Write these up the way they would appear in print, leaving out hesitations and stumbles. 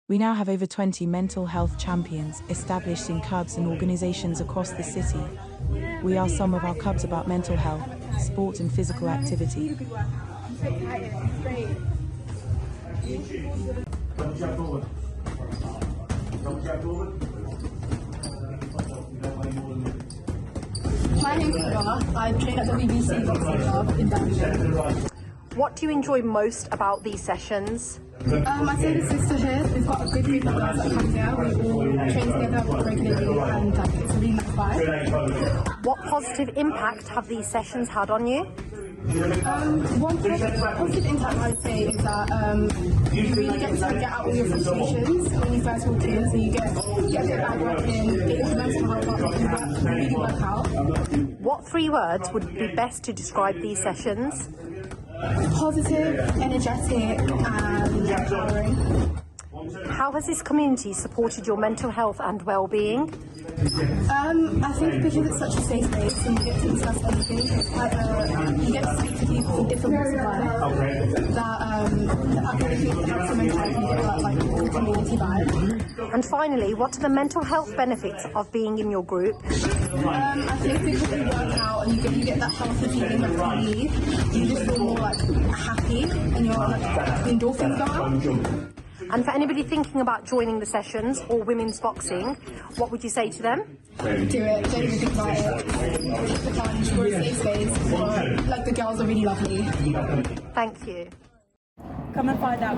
We now have over 20 mental health champions established in clubs and organisations across the city. We ask some of our clubs about mental health, sport and physical activity. My name's Sarah. I train at the BBC Boxing Club in Birmingham. What do you enjoy most about these sessions? I'd say the sisterhood. We've got a good group of girls that come here. We all train together regularly and it's a really nice vibe. What positive impact have these sessions had on you? One positive impact I'd say is that you really get to get out all your frustrations when you first walk in, so you get a bit of bad work in, get your mental health up, you really work out. What 3 words would be best to describe these sessions? Positive, energetic and empowering. How has this community supported your mental health and well-being? I think because it's such a safe space and you get to discuss anything, it's quite you get to speak to people from different walks of life, that I think it helps the mental health and get that like whole community vibe. And finally, what are the mental health benefits of being in your group? I think because you work out and you get that healthy feeling when you leave, you just feel more like happy and your endorphins go up. And for anybody thinking about joining the sessions or women's boxing, what would you say to them? Do it, don't even think about it. It's the challenge, we're a safe space, like the girls are really lovely. Thank you. Come and find out.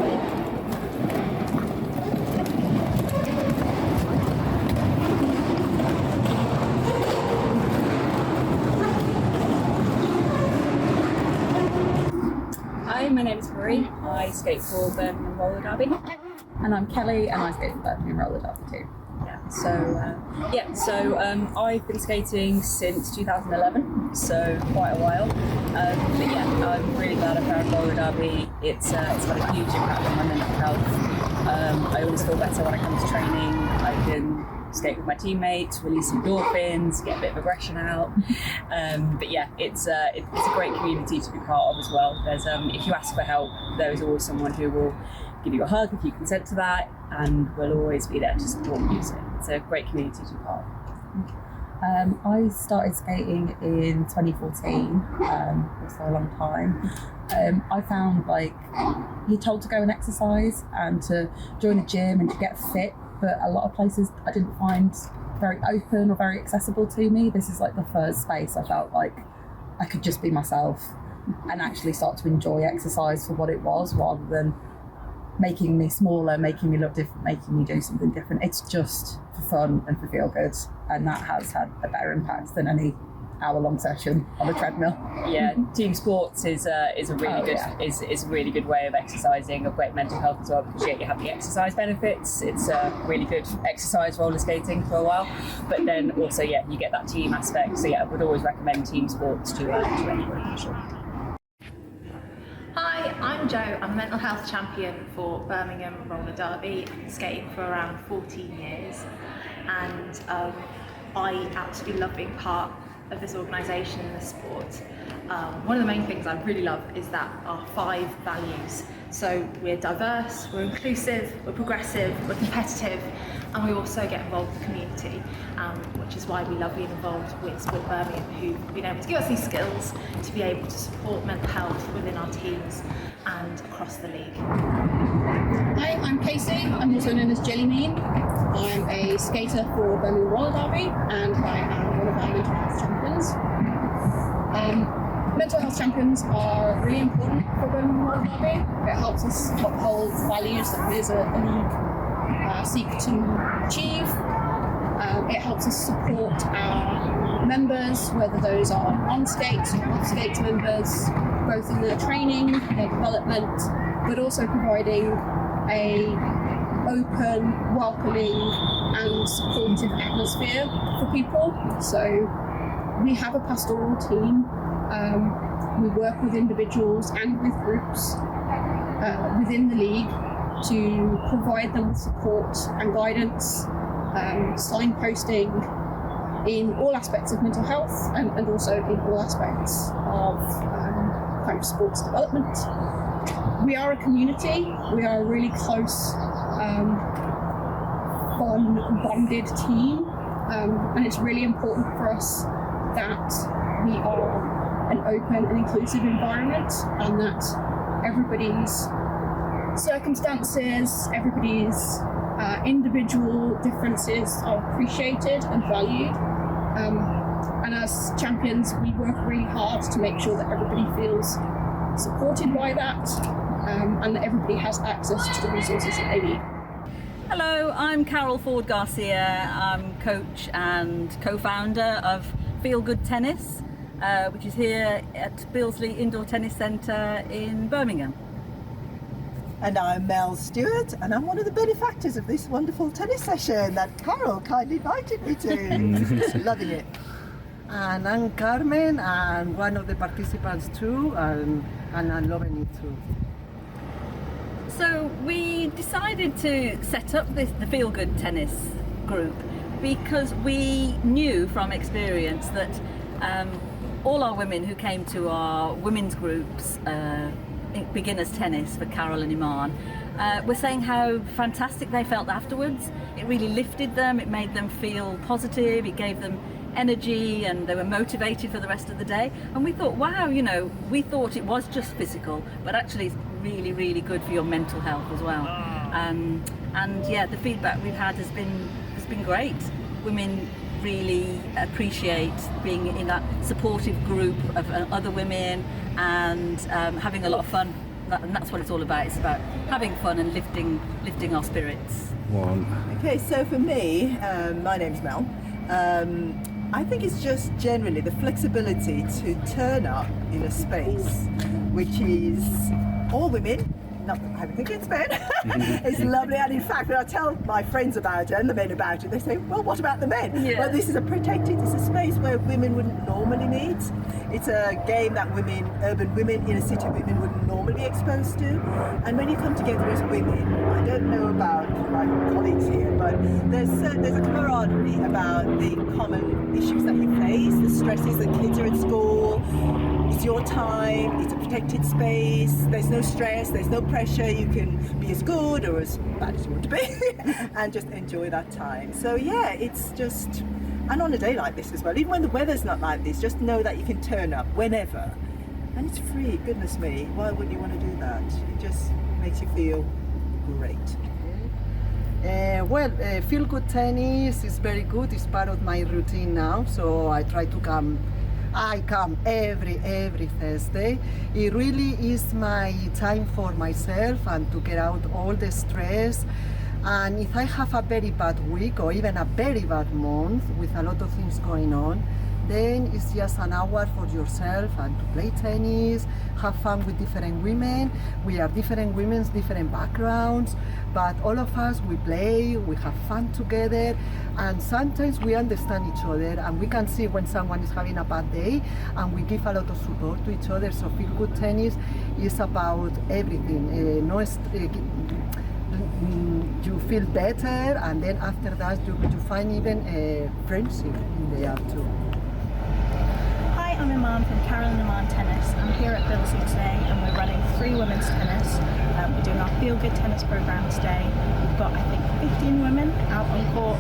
Hi, my name is Marie. I skate for Birmingham Roller Derby. And I'm Kelly, and I skate for Birmingham Roller Derby too. So I've been skating since 2011, so quite a while. I'm really glad I found roller derby. It's had a huge impact on my mental health. I always feel better when I come to training. I can skate with my teammates, release endorphins, get a bit of aggression out. It's a great community to be part of as well. There's if you ask for help, there is always someone who will give you a hug if you consent to that, and we'll always be there to support you. So it's a great community to be part of. I started skating in 2014, for a long time. I found you're told to go and exercise and to join a gym and to get fit, but a lot of places I didn't find very open or very accessible to me. This is the first space I felt like I could just be myself and actually start to enjoy exercise for what it was, rather than making me smaller, making me look different, making me do something different. It's just for fun and for feel good, and that has had a better impact than any hour-long session on a treadmill. Yeah, team sports is a really good way of exercising, of great mental health as well, because you have the exercise benefits. It's really good exercise roller skating for a while, but then also you get that team aspect. So I would always recommend team sports to anybody for sure. Hi, I'm Jo. I'm a mental health champion for Birmingham Roller Derby, skating for around 14 years, and I absolutely love being part of this organisation and this sport. One of the main things I really love is that our 5 values. So we're diverse, we're inclusive, we're progressive, we're competitive, and we also get involved with the community, which is why we love being involved with Sport Birmingham, who've been able to give us these skills to be able to support mental health within our teams and across the league. Hi, I'm Casey. I'm also known as Jelly Bean. I'm a skater for Birmingham Roller Derby, and I am one of our mental health champions. Mental health champions are really important for Birmingham Roller Derby. It helps us uphold values that we as a league seek to achieve. It helps us support our members, whether those are on skates or off skates members, both in their training, their development, but also providing a open, welcoming and supportive atmosphere for people. So we have a pastoral team. We work with individuals and with groups within the league to provide them with support and guidance, signposting in all aspects of mental health and also in all aspects of sports development. We are a community. We are a really close fun, bonded team. And it's really important for us that we are an open and inclusive environment, and that everybody's circumstances, everybody's individual differences are appreciated and valued. And as champions, we work really hard to make sure that everybody feels supported by that, and that everybody has access to the resources that they need. Hello, I'm Carol Ford Garcia. I'm coach and co-founder of Feel Good Tennis, which is here at Billesley Indoor Tennis Centre in Birmingham. And I'm Mel Stewart, and I'm one of the benefactors of this wonderful tennis session that Carol kindly invited me to. Loving it. And I'm Carmen, and one of the participants too, and I'm loving it too. So we decided to set up the Feel Good Tennis group because we knew from experience that all our women who came to our women's groups, beginners tennis for Carol and Iman, were saying how fantastic they felt afterwards. It really lifted them, it made them feel positive, it gave them energy, and they were motivated for the rest of the day. And we thought, wow, we thought it was just physical, but actually it's really, really good for your mental health as well. And yeah, the feedback we've had has been great. Women really appreciate being in that supportive group of other women and having a lot of fun. And that's what it's all about. It's about having fun and lifting our spirits. Okay, so for me, my name's Mel. I think it's just generally the flexibility to turn up in a space which is all women, not that I have anything against men. It's lovely, and in fact when I tell my friends about it and the men about it, they say, well, what about the men? Yeah. Well, this is it's a space where women wouldn't normally meet. It's a game that urban women, inner city women wouldn't normally be exposed to. And when you come together as women, I don't know about my colleagues here, but there's a camaraderie about the common issues that you face, the stresses that kids are at school. It's your time, it's a protected space, there's no stress, there's no pressure, you can be as good or as bad as you want to be and just enjoy that time. So yeah, it's just, and on a day like this as well, even when the weather's not like this, just know that you can turn up whenever. And it's free, goodness me, why wouldn't you want to do that? It just makes you feel great. Feel Good Tennis is very good. It's part of my routine now, so I try to come. I come every Thursday. It really is my time for myself and to get out all the stress. And if I have a very bad week or even a very bad month with a lot of things going on, then it's just an hour for yourself and to play tennis, have fun with different women. We are different women, different backgrounds, but all of us, we play, we have fun together, and sometimes we understand each other and we can see when someone is having a bad day and we give a lot of support to each other. So Feel Good Tennis is about everything. You feel better, and then after that you find even a friendship in the app too. Hi, I'm Iman from Carol and Iman Tennis. I'm here at Billesley today and we're running free women's tennis. We're doing our Feel Good Tennis program today. We've got, I think, 15 women out on court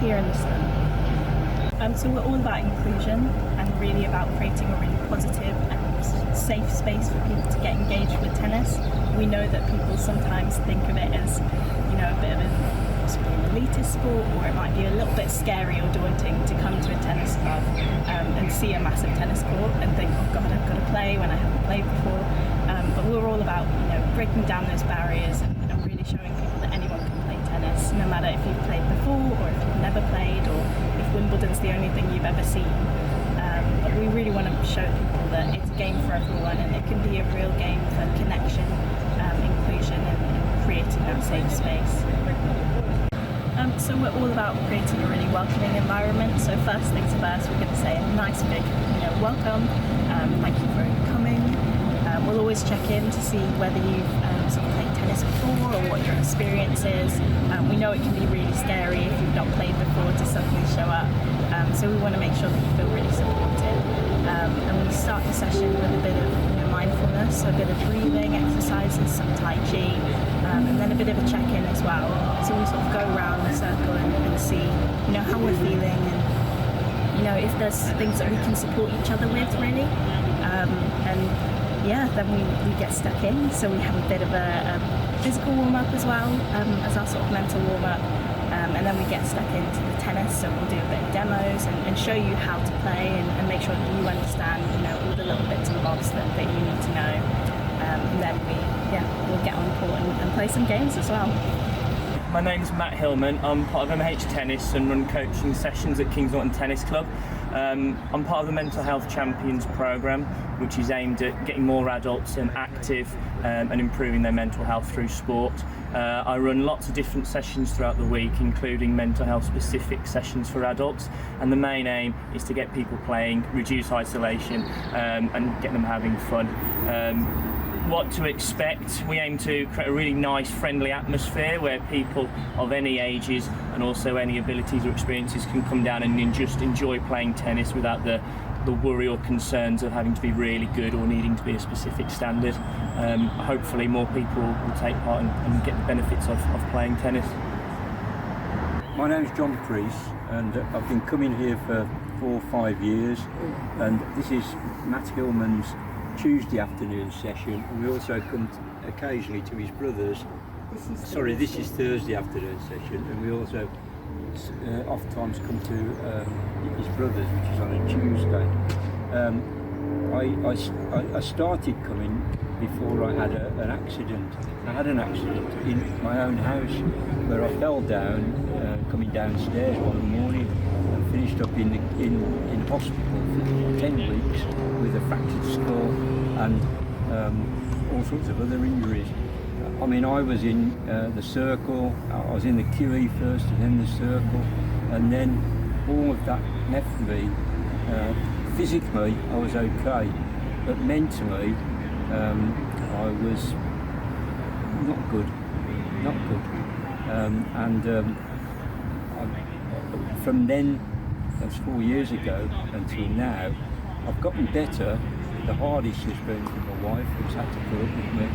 here in the stand. So we're all about inclusion and really about creating a really positive and safe space for people to get engaged with tennis. We know that people sometimes think of it as, a bit of an elitist sport, or it might be a little bit scary or daunting to come to a tennis club and see a massive tennis court and think, oh God, I've got to play when I haven't played before. But we're all about, breaking down those barriers and really showing people that anyone can play tennis, no matter if you've played before or if you've never played or if Wimbledon's the only thing you've ever seen. But we really want to show people that it's a game for everyone and it can be a real game for connection, inclusion and creating that safe space. So we're all about creating a really welcoming environment. So first things first, we're going to say a nice big, welcome. Thank you for coming. We'll always check in to see whether you've sort of played tennis before or what your experience is. We know it can be really scary if you've not played before to suddenly show up. So we want to make sure that you feel really supported. And we start the session with a bit of mindfulness, a bit of breathing exercises, some Tai Chi, and then a bit of a check-in as well. So we sort of go around the circle see, you know, how we're feeling and, you know, if there's things that we can support each other with, really. And yeah, then we get stuck in. So we have a bit of a physical warm-up as well, as our sort of mental warm-up. And then we get stuck into the tennis, so we'll do a bit of demos and show you how to play and make sure that you understand, you know, all the little bits and bobs that you need to know. And then we'll get on court and play some games as well. My name's Matt Hillman. I'm part of MH Tennis and run coaching sessions at Kings Norton Tennis Club. I'm part of the Mental Health Champions programme, which is aimed at getting more adults active and improving their mental health through sport. I run lots of different sessions throughout the week, including mental health specific sessions for adults, and the main aim is to get people playing, reduce isolation and get them having fun. What to expect? We aim to create a really nice, friendly atmosphere where people of any ages and also any abilities or experiences can come down and just enjoy playing tennis without the worry or concerns of having to be really good or needing to be a specific standard. Hopefully more people will take part and get the benefits of playing tennis. My name's John Priest and I've been coming here for 4 or 5 years, and this is Matt Hillman's Tuesday afternoon session, and we also come occasionally to his brother's. This is Thursday afternoon session, and we also oftentimes come to his brother's, which is on a Tuesday. I started coming before I had an accident. I had an accident in my own house where I fell down coming downstairs one morning and finished up in hospital for 10 weeks with a fractured skull and all sorts of other injuries. I mean, I was in the circle, I was in the QE first and then the circle, and then all of that left me. Physically, I was okay, but mentally, I was not good. From then, that's 4 years ago, until now, I've gotten better. The hardest has been from my wife, who's had to put up with me.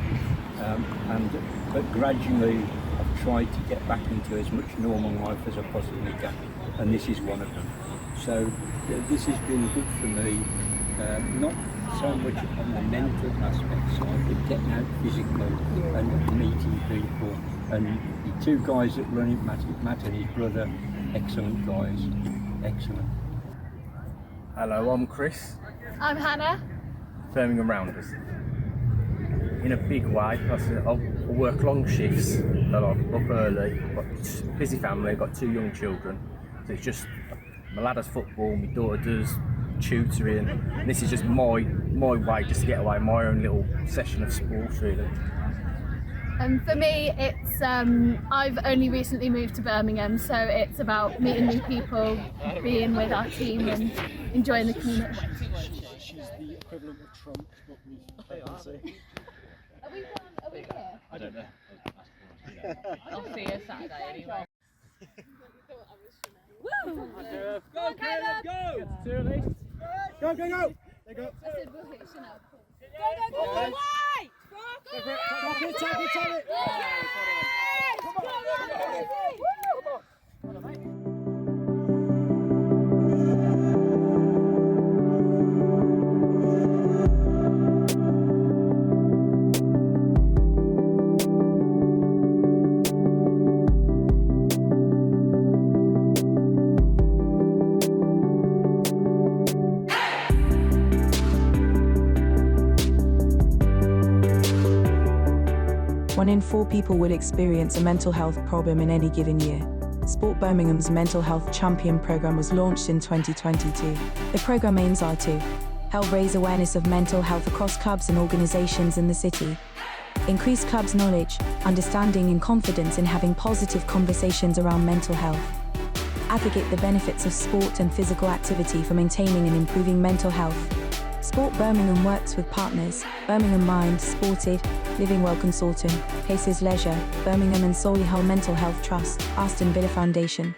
But gradually, I've tried to get back into as much normal life as I possibly can, and this is one of them. So this has been good for me, not so much on the mental aspect side, but getting out physically and meeting people. And the 2 guys that run it, Matt and his brother, excellent guys, excellent. Hello, I'm Chris. I'm Hannah. Birmingham Rounders. In a big way, I work long shifts, and I'm up early. I've got a busy family, I've got 2 young children. So it's just, my lad does football, my daughter does tutoring, and this is just my way just to get away, my own little session of sport, really. For me, it's I've only recently moved to Birmingham, so it's about meeting new people, being with our team and enjoying the community. She's the equivalent of Trump, but with pregnancy. Are we here? I don't know. I'll see you Saturday anyway. Woo! Go, Caleb, go! It's too early. Go, go, go! There you go. I said we'll hit Chanel. Go, go, go! White! Tap it, tap it, tap it! Come on! Come on, mate. One in 4 people will experience a mental health problem in any given year. Sport Birmingham's Mental Health Champion Programme was launched in 2022. The programme aims are to help raise awareness of mental health across clubs and organisations in the city, increase clubs' knowledge, understanding and confidence in having positive conversations around mental health, advocate the benefits of sport and physical activity for maintaining and improving mental health. Sport Birmingham works with partners, Birmingham Mind, Sported, Living Well Consortium, Paces Leisure, Birmingham and Solihull Mental Health Trust, Aston Villa Foundation,